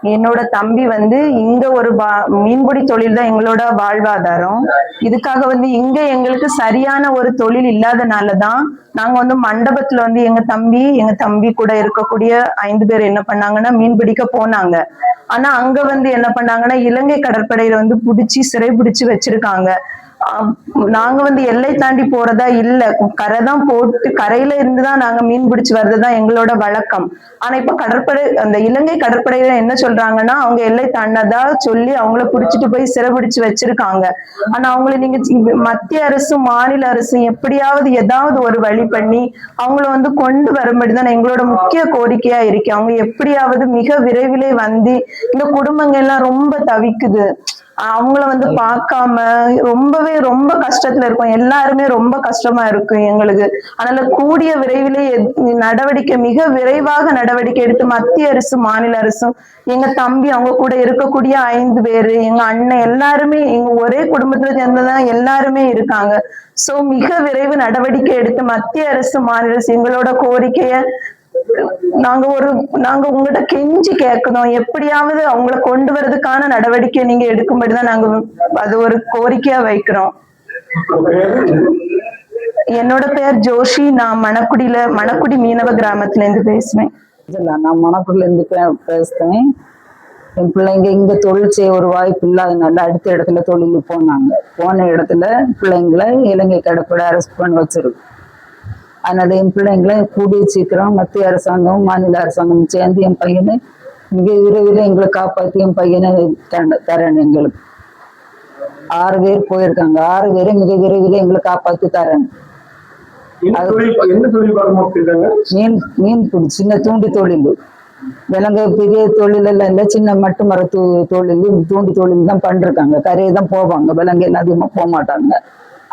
என்னோட தம்பி இங்க ஒரு மீன்பிடி தொழில் தான் எங்களோட வாழ்வாதாரம். இதுக்காக இங்க எங்களுக்கு சரியான ஒரு தொழில் இல்லாதனாலதான் நாங்க மண்டபத்துல எங்க தம்பி கூட இருக்கக்கூடிய 5 பேர் என்ன பண்ணாங்கன்னா மீன் பிடிக்க போனாங்க. ஆனா அங்க என்ன பண்ணாங்கன்னா இலங்கை கடற்படையில புடிச்சு சிறை பிடிச்சு வச்சிருக்காங்க. நாங்க எல்லை தாண்டி போறதா இல்ல, கரைதான் போட்டு கரையில இருந்துதான் நாங்க மீன் பிடிச்சு வர்றதுதான் எங்களோட வழக்கம். ஆனா இப்ப அந்த இலங்கை கடற்படையில என்ன சொல்றாங்கன்னா அவங்க எல்லை தாண்டதா சொல்லி அவங்கள புடிச்சிட்டு போய் சிறைபிடிச்சு வச்சிருக்காங்க. ஆனா அவங்கள நீங்க மத்திய அரசும் மாநில அரசும் எப்படியாவது ஏதாவது ஒரு வழி பண்ணி அவங்கள கொண்டு வரும்படிதான் எங்களோட முக்கிய கோரிக்கையா இருக்கு. அவங்க எப்படியாவது மிக விரைவிலே இந்த குடும்பங்கள் எல்லாம் ரொம்ப தவிக்குது. அவங்கள பார்க்காம ரொம்ப கஷ்டத்துல இருக்கும். எல்லாருமே ரொம்ப கஷ்டமா இருக்கு எங்களுக்கு. அதனால கூடிய விரைவிலே நடவடிக்கை மிக விரைவாக நடவடிக்கை எடுத்து மத்திய அரசு மாநில அரசும் எங்க தம்பி அவங்க கூட இருக்கக்கூடிய 5 பேரு எங்க அண்ணன் எல்லாருமே எங்க ஒரே குடும்பத்துல சேர்ந்ததான் எல்லாருமே இருக்காங்க. சோ மிக விரைவு நடவடிக்கை எடுத்து மத்திய அரசு மாநில அரசு எங்களோட கோரிக்கைய நாங்க உங்ககிட்ட கெஞ்சி கேட்கணும். எப்படியாவது அவங்கள கொண்டு வரதுக்கான நடவடிக்கை நீங்க எடுக்கும்படிதான் நாங்க அது ஒரு கோரிக்கையா வைக்கிறோம். என்னோட பேர் ஜோஷி. நான் மணக்குடி மீனவ கிராமத்துல இருந்து பேசுறேன். நான் மணக்குடில இருந்து பேசுறேன். என் பிள்ளைங்க இங்க தொழில் செய்ய ஒரு வாய்ப்பு இல்லாதனால அடுத்த இடத்துல தொழில் போனாங்க. போன இடத்துல பிள்ளைங்களை இலங்கை கடற்படை அரெஸ்ட் பண்ணி வச்சிருக்கு. அதனால என் பிள்ளைங்களை கூடிய சீக்கிரம் மத்திய அரசாங்கம் மாநில அரசாங்கம் சேர்ந்து என் பையனை மிக விரைவில் எங்களை காப்பாற்றி என் பையனை தரேன். எங்களுக்கு 6 பேர் போயிருக்காங்க. 6 பேரை மிக விரைவில் எங்களை காப்பாற்றி தரேன். மீன் பிடி சின்ன தூண்டி தொழில், விலங்கு பெரிய தொழில் எல்லாம் இல்லை, சின்ன மட்டு மர தொழில் தூண்டி தொழில் தான் பண்ணிருக்காங்க. கரையை தான் போவாங்க, விலங்கு எல்லாம் அதிகமா போக மாட்டாங்க.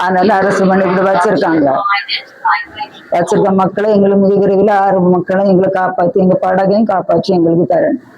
அதனால அரசு பண்ணி வச்சிருக்காங்க. வச்சிருக்க மக்களை எங்களுக்கு மிக விரைவில் 6 மக்களை எங்களை காப்பாற்றி எங்க படகையும் காப்பாற்றி எங்களுக்கு தரேன்.